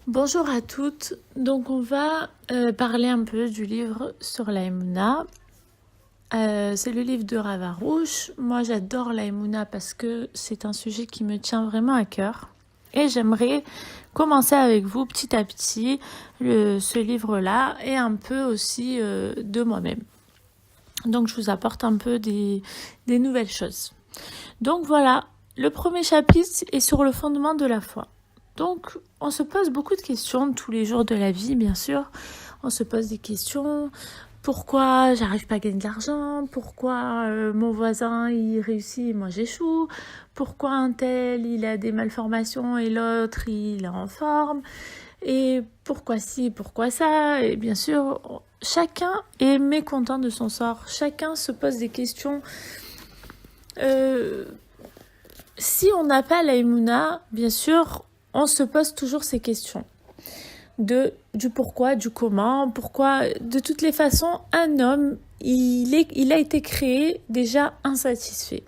Bonjour à toutes, donc on va parler un peu du livre sur la Emouna. C'est le livre de Rav Arush. Moi j'adore la Emouna parce que c'est un sujet qui me tient vraiment à cœur. Et j'aimerais commencer avec vous petit à petit ce livre-là et un peu aussi de moi-même. Donc je vous apporte un peu des nouvelles choses. Donc voilà, le premier chapitre est sur le fondement de la foi. Donc, on se pose beaucoup de questions tous les jours de la vie, bien sûr. On se pose des questions. Pourquoi j'arrive pas à gagner de l'argent? Pourquoi mon voisin il réussit et moi j'échoue? Pourquoi un tel il a des malformations et l'autre il est en forme? Et pourquoi ci, pourquoi ça? Et bien sûr, chacun est mécontent de son sort. Chacun se pose des questions. Si on n'a pas la Emouna, bien sûr, on se pose toujours ces questions du pourquoi, du comment, pourquoi. De toutes les façons, un homme, il a été créé déjà insatisfait.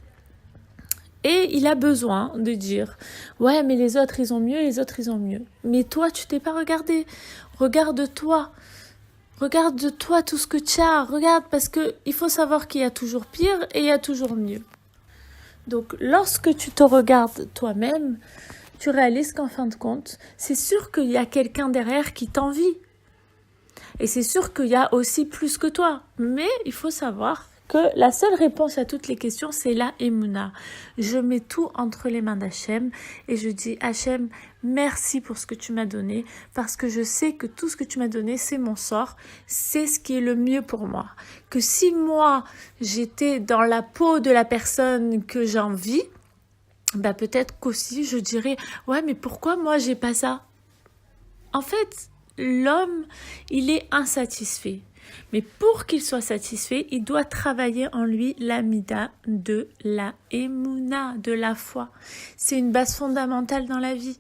Et il a besoin de dire, ouais, mais les autres, ils ont mieux, les autres, ils ont mieux. Mais toi, tu t'es pas regardé. Regarde-toi. Regarde-toi tout ce que tu as. Regarde, parce que il faut savoir qu'il y a toujours pire et il y a toujours mieux. Donc, lorsque tu te regardes toi-même, tu réalises qu'en fin de compte, c'est sûr qu'il y a quelqu'un derrière qui t'envie. Et c'est sûr qu'il y a aussi plus que toi. Mais il faut savoir que la seule réponse à toutes les questions, c'est la Emouna. Je mets tout entre les mains d'Hachem et je dis, Hachem, merci pour ce que tu m'as donné, parce que je sais que tout ce que tu m'as donné, c'est mon sort, c'est ce qui est le mieux pour moi. Que si moi, j'étais dans la peau de la personne que j'envie, peut-être qu'aussi je dirais, ouais, mais pourquoi moi j'ai pas ça? En fait, l'homme, il est insatisfait. Mais pour qu'il soit satisfait, il doit travailler en lui l'amida de la Emouna, de la foi. C'est une base fondamentale dans la vie.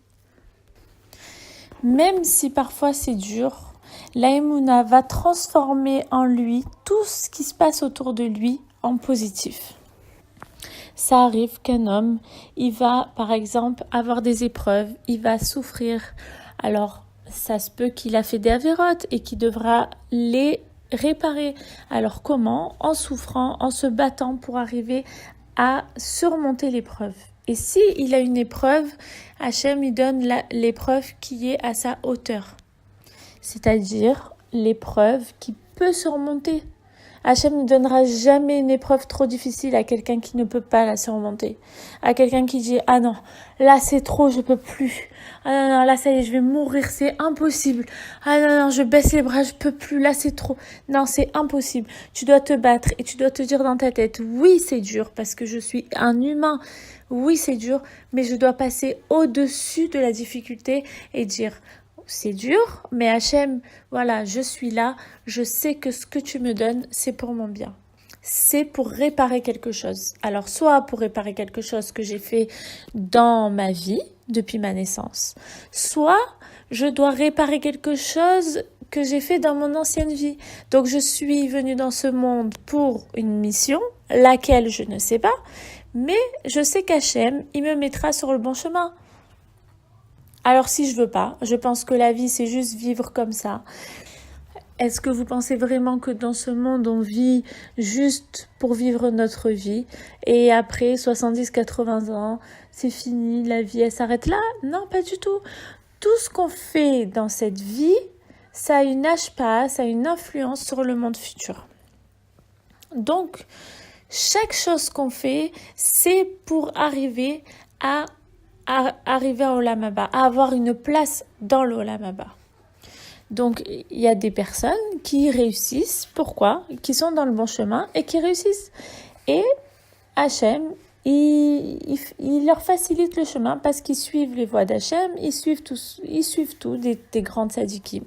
Même si parfois c'est dur, la Emouna va transformer en lui tout ce qui se passe autour de lui en positif. Ça arrive qu'un homme, il va par exemple avoir des épreuves, il va souffrir. Alors, ça se peut qu'il a fait des avérotes et qu'il devra les réparer. Alors comment? En souffrant, en se battant pour arriver à surmonter l'épreuve. Et si il a une épreuve, Hachem il donne l'épreuve qui est à sa hauteur. C'est-à-dire l'épreuve qui peut surmonter. Hachem ne donnera jamais une épreuve trop difficile à quelqu'un qui ne peut pas la surmonter. À quelqu'un qui dit « Ah non, là c'est trop, je peux plus. Ah non, là ça y est, je vais mourir, c'est impossible. Ah non, je baisse les bras, je peux plus, là c'est trop. Non, c'est impossible. » Tu dois te battre et tu dois te dire dans ta tête « Oui, c'est dur parce que je suis un humain. Oui, c'est dur, mais je dois passer au-dessus de la difficulté et dire « c'est dur, mais Hachem, voilà, je suis là, je sais que ce que tu me donnes, c'est pour mon bien. C'est pour réparer quelque chose. Alors, soit pour réparer quelque chose que j'ai fait dans ma vie, depuis ma naissance, soit je dois réparer quelque chose que j'ai fait dans mon ancienne vie. Donc, je suis venue dans ce monde pour une mission, laquelle je ne sais pas, mais je sais qu'Hachem, il me mettra sur le bon chemin. Alors si je veux pas, je pense que la vie c'est juste vivre comme ça. Est-ce que vous pensez vraiment que dans ce monde on vit juste pour vivre notre vie et après 70-80 ans, c'est fini, la vie elle s'arrête là? Non, pas du tout. Tout ce qu'on fait dans cette vie, ça a une ashpa, ça a une influence sur le monde futur. Donc, chaque chose qu'on fait, c'est pour arriver à arriver au Olam Haba, à avoir une place dans le Olam Haba. Donc, il y a des personnes qui réussissent. Pourquoi? Qui sont dans le bon chemin et qui réussissent. Et Hachem, il leur facilite le chemin parce qu'ils suivent les voies d'Hachem, ils suivent tout des grandes tzadikim.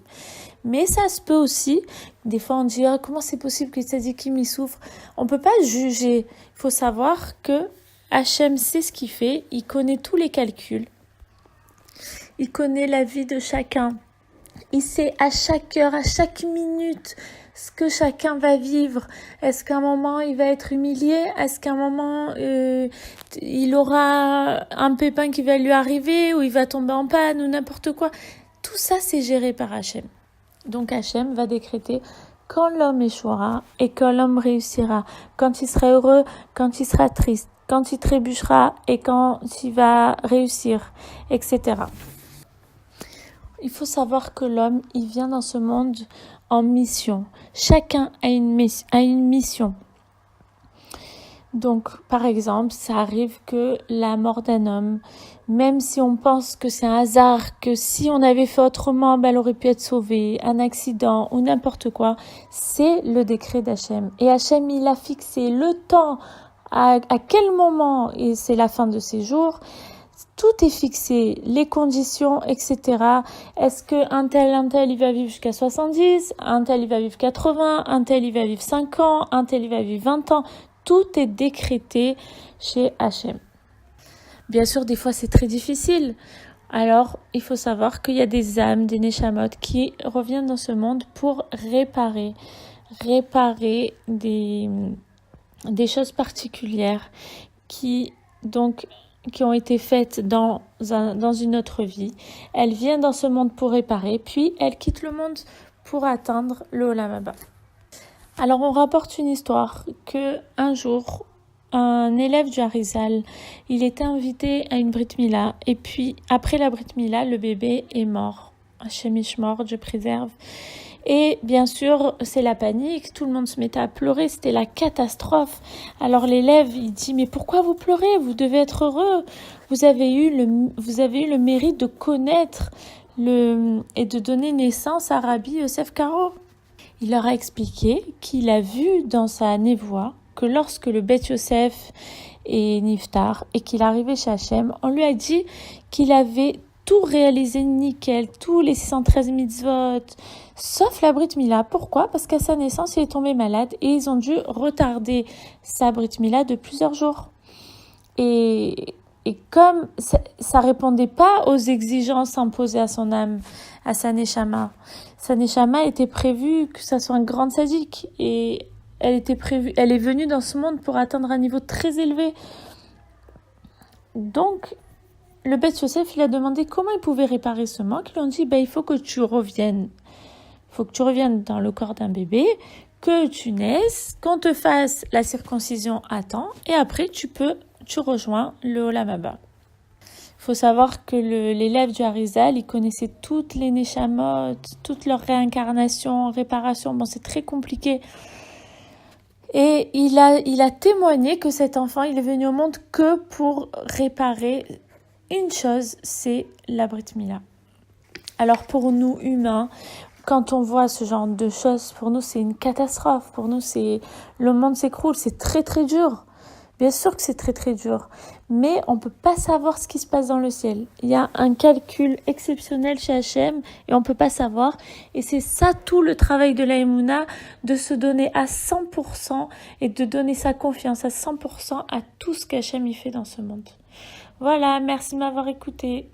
Mais ça se peut aussi, des fois on dit comment c'est possible que les tzadikim ils souffrent? On peut pas juger. Il faut savoir que Hachem sait ce qu'il fait, il connaît tous les calculs, il connaît la vie de chacun, il sait à chaque heure, à chaque minute ce que chacun va vivre. Est-ce qu'à un moment il va être humilié? Est-ce qu'à un moment il aura un pépin qui va lui arriver ou il va tomber en panne ou n'importe quoi? Tout ça, c'est géré par Hachem. Donc Hachem va décréter quand l'homme échouera et quand l'homme réussira, quand il sera heureux, quand il sera triste, quand il trébuchera et quand il va réussir, etc. Il faut savoir que l'homme, il vient dans ce monde en mission. Chacun a une mission. Donc, par exemple, ça arrive que la mort d'un homme, même si on pense que c'est un hasard, que si on avait fait autrement, elle aurait pu être sauvée, un accident ou n'importe quoi, c'est le décret d'Hachem. Et Hachem, il a fixé le temps, à quel moment, et c'est la fin de ses jours. Tout est fixé, les conditions, etc. Est-ce qu'un tel, il va vivre jusqu'à 70, un tel, il va vivre 80, un tel, il va vivre 5 ans, un tel, il va vivre 20 ans. Tout est décrété chez Hachem. Bien sûr, des fois, c'est très difficile. Alors, il faut savoir qu'il y a des âmes, des neshamot qui reviennent dans ce monde pour réparer des choses particulières qui ont été faites dans une autre vie. Elles viennent dans ce monde pour réparer, puis elles quittent le monde pour atteindre le Olam Haba. Alors, on rapporte une histoire que un jour, un élève du Harizal, il était invité à une Brit Mila, et puis après la Brit Mila, le bébé est mort. Hachem Yishmor, Dieu préserve. Et bien sûr, c'est la panique, tout le monde se mettait à pleurer, c'était la catastrophe. Alors l'élève, il dit, mais pourquoi vous pleurez? Vous devez être heureux. Vous avez eu le mérite de connaître et de donner naissance à Rabbi Yosef Karo. Il leur a expliqué qu'il a vu dans sa névoie que lorsque le Beth Yosef est niftar et qu'il arrivait chez Hachem, on lui a dit qu'il avait tout réalisé nickel, tous les 613 mitzvot, sauf la Brit Mila. Pourquoi? Parce qu'à sa naissance, il est tombé malade et ils ont dû retarder sa Brit Mila de plusieurs jours. Et comme ça répondait pas aux exigences imposées à son âme, à sa neshama était prévue que ça soit un grand sadique et elle est venue dans ce monde pour atteindre un niveau très élevé. Donc, le Beth Yosef, il a demandé comment il pouvait réparer ce manque. Ils lui ont dit, il faut que tu reviennes. Il faut que tu reviennes dans le corps d'un bébé, que tu naisses, qu'on te fasse la circoncision à temps, et après tu rejoins le Olam Haba. Il faut savoir que l'élève du Harizal, il connaissait toutes les neshamot, toutes leurs réincarnations, réparations. Bon, c'est très compliqué. Et il a témoigné que cet enfant, il est venu au monde que pour réparer une chose, c'est la Brit Mila. Alors pour nous humains, quand on voit ce genre de choses, pour nous c'est une catastrophe. Pour nous le monde s'écroule, c'est très très dur. Bien sûr que c'est très très dur, mais on peut pas savoir ce qui se passe dans le ciel. Il y a un calcul exceptionnel chez Hachem et on peut pas savoir. Et c'est ça tout le travail de la Emouna, de se donner à 100% et de donner sa confiance à 100% à tout ce qu'Hachem y fait dans ce monde. Voilà, merci de m'avoir écouté.